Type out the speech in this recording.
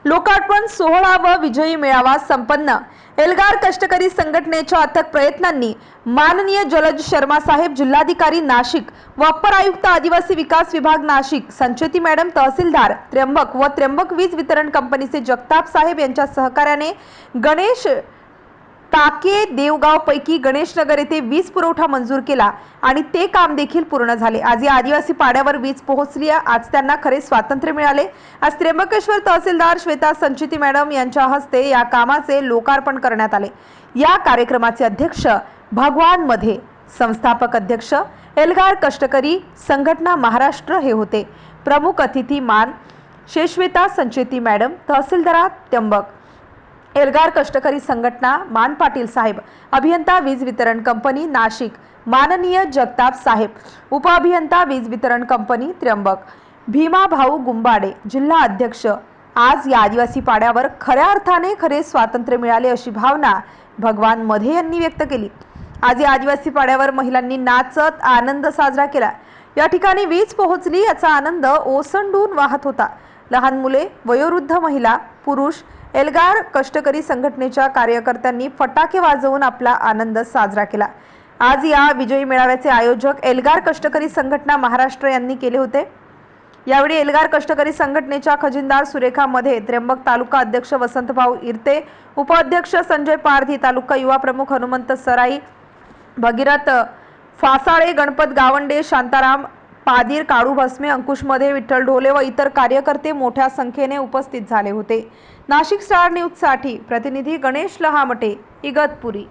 लोकार्पण सोहळा व विजयी मेळावा संपन्न। एल्गार कष्टकरी संघटनेच्या अथक प्रयत्नांनी माननीय जलज शर्मा साहेब जिल्हाधिकारी नाशिक व अप्पर आयुक्त आदिवासी विकास विभाग नाशिक, संचेती मॅडम तहसीलदार त्र्यंबक व त्र्यंबक वीज वितरण कंपनीचे जगताप साहेब यांच्या सहकार्याने गणेश टाके देवगाव पैकी गणेश नगर येथे वीज पुरवठा मंजूर केला आणि ते काम देखील पूर्ण झाले। आज या आदिवासी पाड्यावर वीज पोहोचली। आज त्यांना खरे स्वातंत्र्य मिळाले। आज त्र्यंबकेश्वर तहसीलदार श्वेता संचेती मॅडम यांच्या हस्ते या कामाचे लोकार्पण करण्यात आले। या कार्यक्रमाचे अध्यक्ष भगवान मध्ये, संस्थापक अध्यक्ष एल्गार कष्टकरी संघटना महाराष्ट्र हे होते। प्रमुख अतिथी मान श्वेता संचेती मॅडम, तहसीलदार त्र्यंबक, एल्गार कष्टकरी संघटना मान पाटील साहेब, अभियंता वीज वितरण कंपनी नाशिक माननीय जगताप साहेब, उपअभियंता वीज वितरण कंपनी त्र्यंबक भीमा भाऊ गुंबाडे, जिल्हा अध्यक्ष। आज या आदिवासी पाड्यावर खऱ्या अर्थाने खरे स्वातंत्र्य मिळाले अशी भावना भगवान मध्ये यांनी व्यक्त केली। आज या आदिवासी पाड्यावर महिलांनी नाचत आनंद साजरा केला। या ठिकाणी वीज पोहोचली याचा आनंद ओसंडून वाहत होता। लहान मुले, वयोवृद्ध महिला, पुरुष, एल्गार कष्टकरी संघटनेच्या कार्यकर्त्यांनी फटाके वाजवून आपला आनंद साजरा केला। आज या विजयी मेळाव्याचे आयोजक एल्गार कष्टकरी संघटना महाराष्ट्र यांनी केले होते। यावेळी एल्गार कष्टकरी संघटनेच्या खजिनदार सुरेखा मध्ये, त्र्यंबक तालुका अध्यक्ष वसंतभाऊ इरते, उपाध्यक्ष संजय पारधी, तालुका युवा प्रमुख हनुमंत सराई, भगीरथ फासाळे, गणपत गावंडे, शांताराम पादीर, काळू भस्मे, अंकुश मध्ये, विठ्ठल ढोले व इतर कार्यकर्ते मोठ्या संख्येने उपस्थित झाले होते। नाशिक स्टार न्यूज साठी प्रतिनिधी गणेश लहामटे, इगतपुरी।